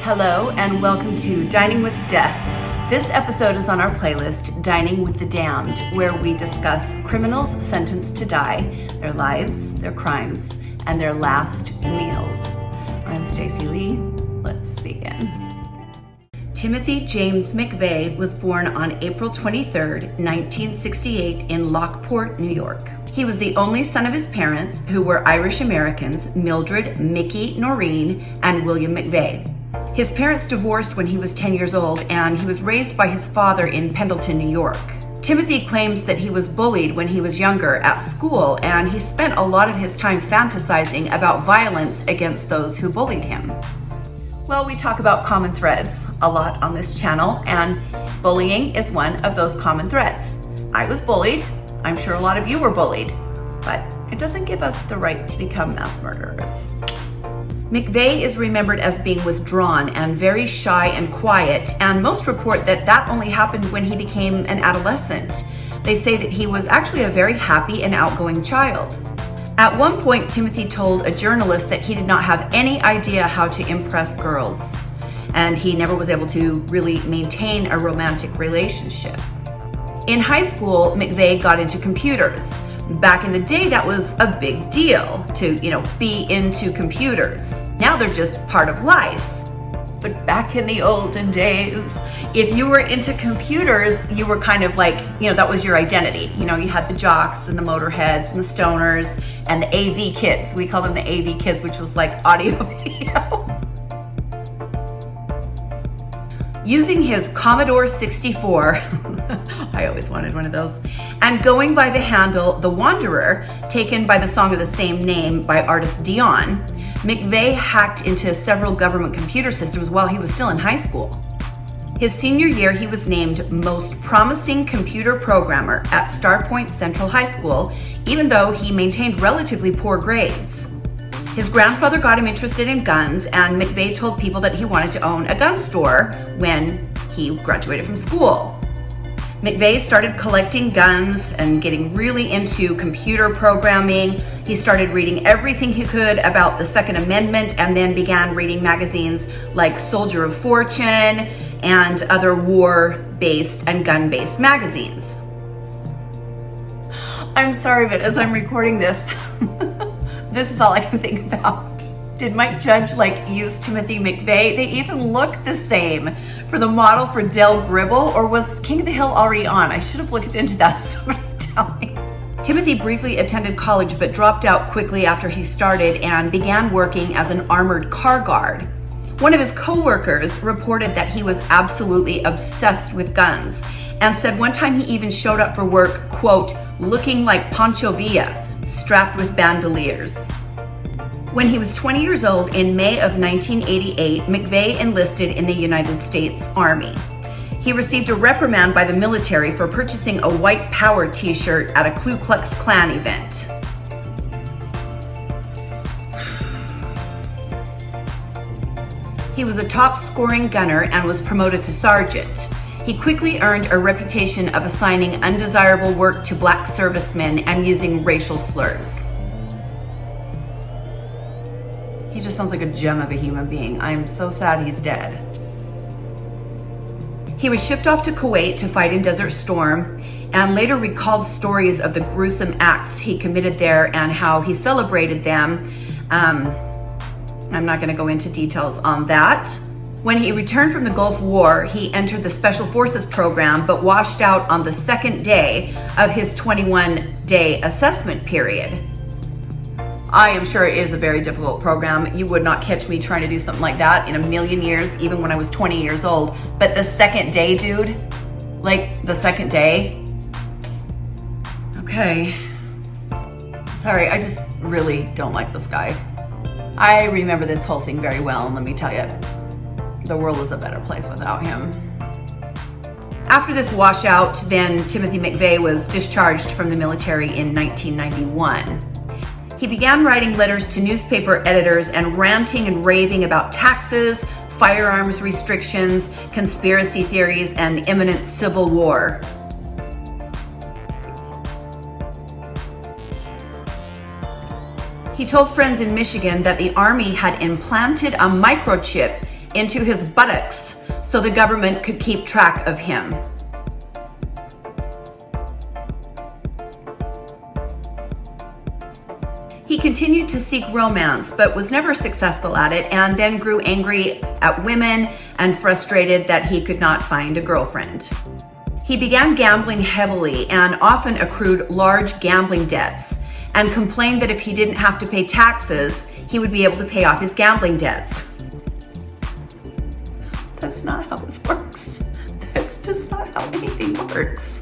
Hello and welcome to Dining with Death. This episode is on our playlist, Dining with the Damned, where we discuss criminals sentenced to die, their lives, their crimes, and their last meals. I'm Stacey Lee. Let's begin. Timothy James McVeigh was born on April 23, 1968 in Lockport, New York. He was the only son of his parents, who were Irish Americans, Mildred, Mickey, Noreen, and William McVeigh. His parents divorced when he was 10 years old, and he was raised by his father in Pendleton, New York. Timothy claims that he was bullied when he was younger at school, and he spent a lot of his time fantasizing about violence against those who bullied him. Well, we talk about common threads a lot on this channel, and bullying is one of those common threads. I was bullied. I'm sure a lot of you were bullied, but it doesn't give us the right to become mass murderers. McVeigh is remembered as being withdrawn and very shy and quiet, and most report that that only happened when he became an adolescent. They say that he was actually a very happy and outgoing child. At one point, Timothy told a journalist that he did not have any idea how to impress girls, and he never was able to really maintain a romantic relationship. In high school, McVeigh got into computers. Back in the day, that was a big deal to, be into computers. Now they're just part of life. But back in the olden days, if you were into computers, you were kind of like, that was your identity. You had the jocks and the motorheads and the stoners and the AV kids. We call them the AV kids, which was like audio video. Using his Commodore 64, I always wanted one of those, and going by the handle The Wanderer, taken by the song of the same name by artist Dion, McVeigh hacked into several government computer systems while he was still in high school. His senior year, he was named Most Promising Computer Programmer at Starpoint Central High School, even though he maintained relatively poor grades. His grandfather got him interested in guns, and McVeigh told people that he wanted to own a gun store when he graduated from school. McVeigh started collecting guns and getting really into computer programming. He started reading everything he could about the Second Amendment, and then began reading magazines like Soldier of Fortune and other war-based and gun-based magazines. I'm sorry, but as I'm recording this, this is all I can think about. Did Mike Judge use Timothy McVeigh? They even look the same for the model for Del Gribble, or was King of the Hill already on? I should have looked into that, somebody tell me. Timothy briefly attended college but dropped out quickly after he started and began working as an armored car guard. One of his co-workers reported that he was absolutely obsessed with guns and said one time he even showed up for work, quote, looking like Pancho Villa, strapped with bandoliers. When he was 20 years old in May of 1988, McVeigh enlisted in the United States Army. He received a reprimand by the military for purchasing a White Power t-shirt at a Ku Klux Klan event. He was a top scoring gunner and was promoted to sergeant. He quickly earned a reputation of assigning undesirable work to black servicemen and using racial slurs. He just sounds like a gem of a human being. I'm so sad he's dead. He was shipped off to Kuwait to fight in Desert Storm, and later recalled stories of the gruesome acts he committed there and how he celebrated them. I'm not going to go into details on that. When he returned from the Gulf War, he entered the Special Forces program, but washed out on the second day of his 21-day assessment period. I am sure it is a very difficult program. You would not catch me trying to do something like that in a million years, even when I was 20 years old. But the second day, dude, the second day. Okay. Sorry, I just really don't like this guy. I remember this whole thing very well, and let me tell you, the world is a better place without him. After this washout, then Timothy McVeigh was discharged from the military in 1991. He began writing letters to newspaper editors and ranting and raving about taxes, firearms restrictions, conspiracy theories, and imminent civil war. He told friends in Michigan that the Army had implanted a microchip into his buttocks so the government could keep track of him. He continued to seek romance, but was never successful at it, and then grew angry at women and frustrated that he could not find a girlfriend. He began gambling heavily and often accrued large gambling debts, and complained that if he didn't have to pay taxes, he would be able to pay off his gambling debts. That's not how this works. That's just not how anything works.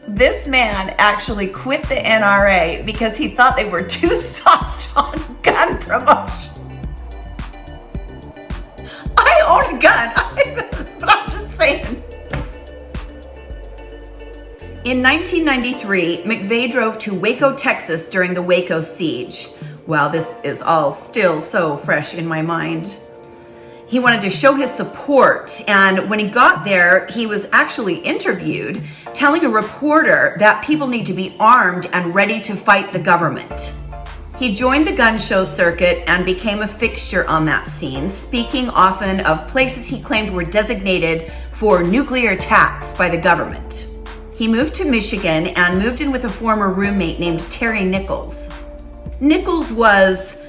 This man actually quit the NRA because he thought they were too soft on gun promotion. I own a gun, but I'm just saying. In 1993, McVeigh drove to Waco, Texas during the Waco siege. Wow, this is all still so fresh in my mind. He wanted to show his support, and when he got there, he was actually interviewed, telling a reporter that people need to be armed and ready to fight the government. He joined the gun show circuit and became a fixture on that scene, speaking often of places he claimed were designated for nuclear attacks by the government. He moved to Michigan and moved in with a former roommate named Terry Nichols. Nichols was,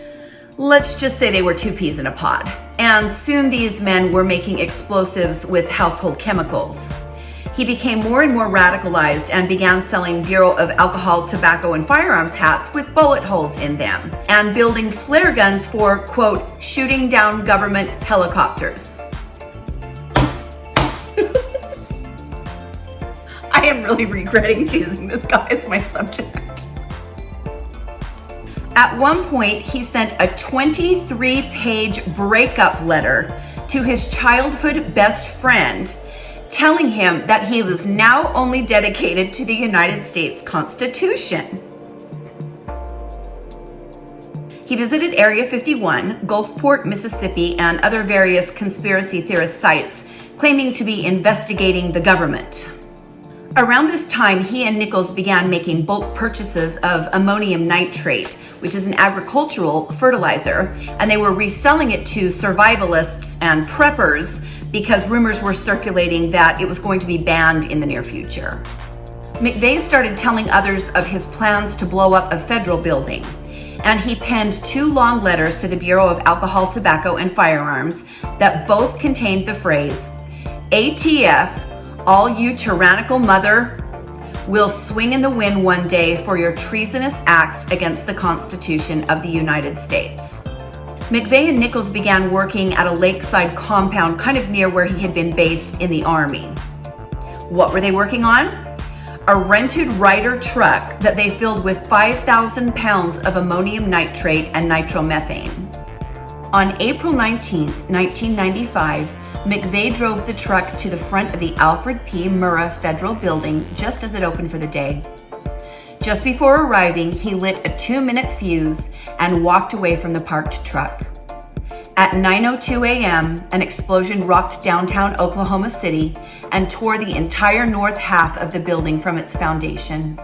let's just say they were two peas in a pod. And soon these men were making explosives with household chemicals. He became more and more radicalized and began selling Bureau of Alcohol, Tobacco, and Firearms hats with bullet holes in them, and building flare guns for, quote, shooting down government helicopters. I am really regretting choosing this guy as my subject. At one point, he sent a 23-page breakup letter to his childhood best friend, telling him that he was now only dedicated to the United States Constitution. He visited Area 51, Gulfport, Mississippi, and other various conspiracy theorist sites, claiming to be investigating the government. Around this time, he and Nichols began making bulk purchases of ammonium nitrate, which is an agricultural fertilizer, and they were reselling it to survivalists and preppers because rumors were circulating that it was going to be banned in the near future. McVeigh started telling others of his plans to blow up a federal building, and he penned 2 long letters to the Bureau of Alcohol, Tobacco, and Firearms that both contained the phrase, ATF, all you tyrannical mother will swing in the wind one day for your treasonous acts against the Constitution of the United States. McVeigh and Nichols began working at a lakeside compound kind of near where he had been based in the Army. What were they working on? A rented Ryder truck that they filled with 5,000 pounds of ammonium nitrate and nitromethane. On April 19, 1995, McVeigh drove the truck to the front of the Alfred P. Murrah Federal Building just as it opened for the day. Just before arriving, he lit a 2-minute fuse and walked away from the parked truck. At 9:02 a.m., an explosion rocked downtown Oklahoma City and tore the entire north half of the building from its foundation.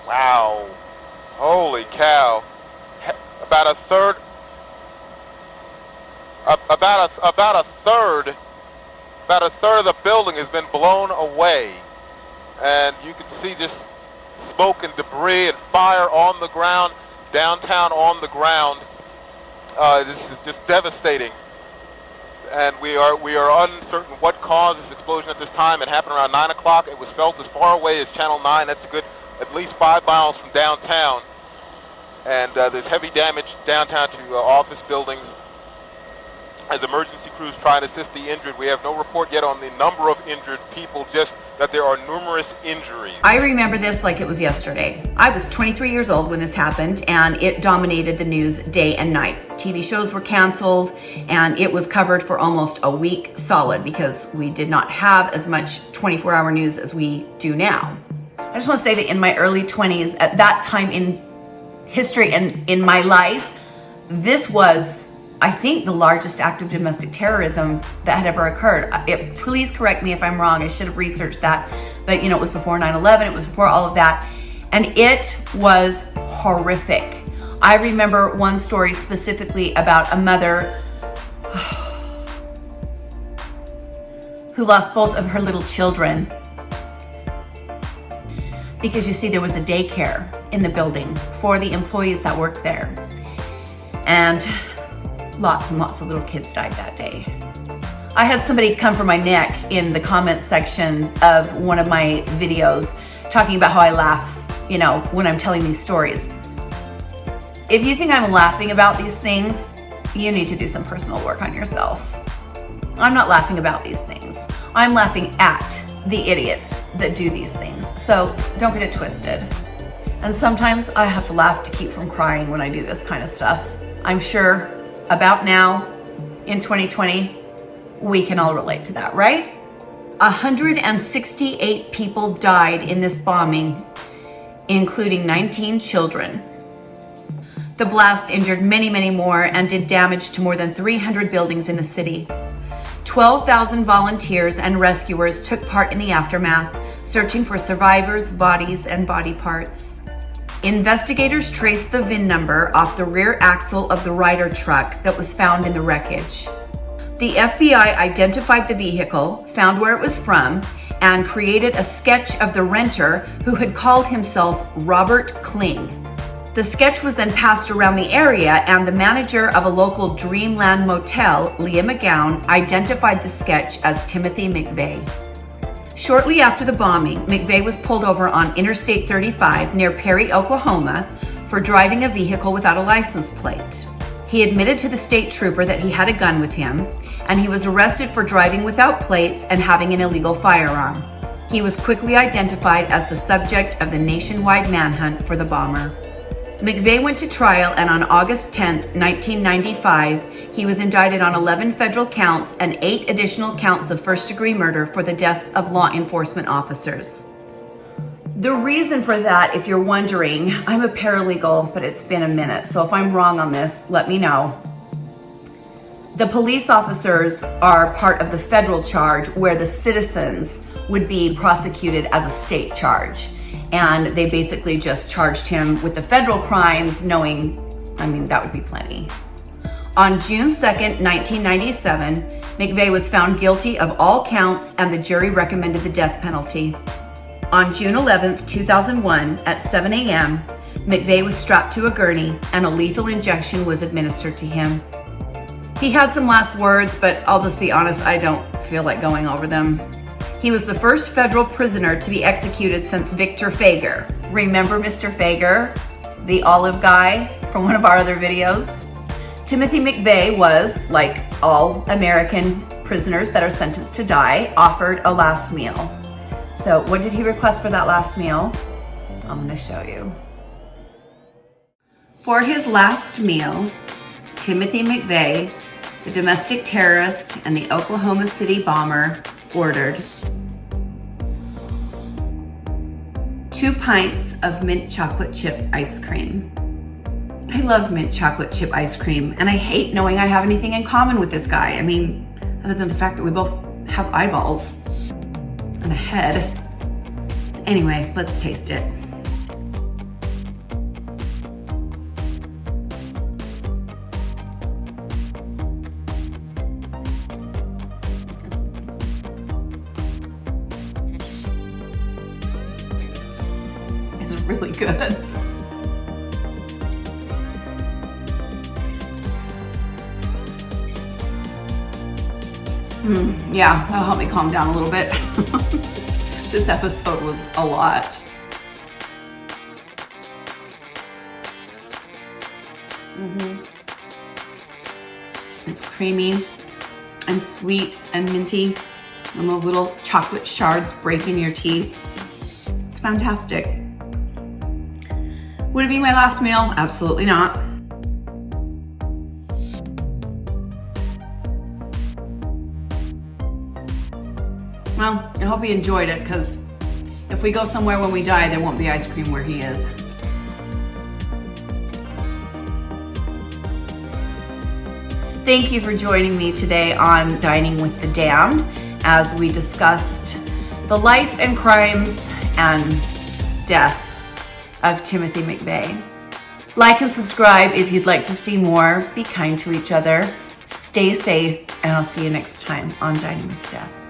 Wow. Holy cow. About a third of the building has been blown away. And you can see just smoke and debris and fire on the ground, downtown on the ground. This is just devastating. And we are uncertain what caused this explosion at this time. It happened around 9 o'clock. It was felt as far away as Channel 9. That's a good at least 5 miles from downtown. And there's heavy damage downtown to office buildings as emergency crews try to assist the injured. We have no report yet on the number of injured people, just that there are numerous injuries. I remember this like it was yesterday. I was 23 years old when this happened, and it dominated the news day and night. TV shows were canceled, and it was covered for almost a week solid because we did not have as much 24-hour news as we do now. I just want to say that in my early 20s, at that time in history and in my life, this was I think the largest act of domestic terrorism that had ever occurred. Please correct me if I'm wrong. I should have researched that. But it was before 9/11. It was before all of that. And it was horrific. I remember one story specifically about a mother who lost both of her little children. Because you see, there was a daycare in the building for the employees that worked there. And lots and lots of little kids died that day. I had somebody come for my neck in the comments section of one of my videos talking about how I laugh, when I'm telling these stories. If you think I'm laughing about these things, you need to do some personal work on yourself. I'm not laughing about these things. I'm laughing at the idiots that do these things. So don't get it twisted. And sometimes I have to laugh to keep from crying when I do this kind of stuff. I'm sure about now in 2020, we can all relate to that, right? 168 people died in this bombing, including 19 children. The blast injured many, many more and did damage to more than 300 buildings in the city. 12,000 volunteers and rescuers took part in the aftermath, searching for survivors, bodies, and body parts. Investigators traced the VIN number off the rear axle of the Ryder truck that was found in the wreckage. The FBI identified the vehicle, found where it was from, and created a sketch of the renter who had called himself Robert Kling. The sketch was then passed around the area, and the manager of a local Dreamland motel, Leah McGowan, identified the sketch as Timothy McVeigh. Shortly after the bombing, McVeigh was pulled over on Interstate 35 near Perry, Oklahoma, for driving a vehicle without a license plate. He admitted to the state trooper that he had a gun with him, and he was arrested for driving without plates and having an illegal firearm. He was quickly identified as the subject of the nationwide manhunt for the bomber. McVeigh went to trial, and on August 10, 1995, he was indicted on 11 federal counts and 8 additional counts of first-degree murder for the deaths of law enforcement officers. The reason for that, if you're wondering, I'm a paralegal, but it's been a minute, so if I'm wrong on this, let me know. The police officers are part of the federal charge, where the citizens would be prosecuted as a state charge. And they basically just charged him with the federal crimes, knowing, that would be plenty. On June 2nd, 1997, McVeigh was found guilty of all counts, and the jury recommended the death penalty. On June 11th, 2001, at 7 a.m., McVeigh was strapped to a gurney, and a lethal injection was administered to him. He had some last words, but I'll just be honest, I don't feel like going over them. He was the first federal prisoner to be executed since Victor Fager. Remember Mr. Fager, the olive guy from one of our other videos? Timothy McVeigh was, like all American prisoners that are sentenced to die, offered a last meal. So what did he request for that last meal? I'm going to show you. For his last meal, Timothy McVeigh, the domestic terrorist and the Oklahoma City bomber, ordered 2 pints of mint chocolate chip ice cream. I love mint chocolate chip ice cream, and I hate knowing I have anything in common with this guy. Other than the fact that we both have eyeballs and a head. Anyway, let's taste it. It's really good. Yeah, that'll help me calm down a little bit. This episode was a lot. It's creamy and sweet and minty, and the little chocolate shards break in your teeth. It's fantastic. Would it be my last meal? Absolutely not. Well, I hope he enjoyed it, because if we go somewhere when we die, there won't be ice cream where he is. Thank you for joining me today on Dining with the Damned as we discussed the life and crimes and death of Timothy McVeigh. Like and subscribe if you'd like to see more. Be kind to each other. Stay safe, and I'll see you next time on Dining with Death.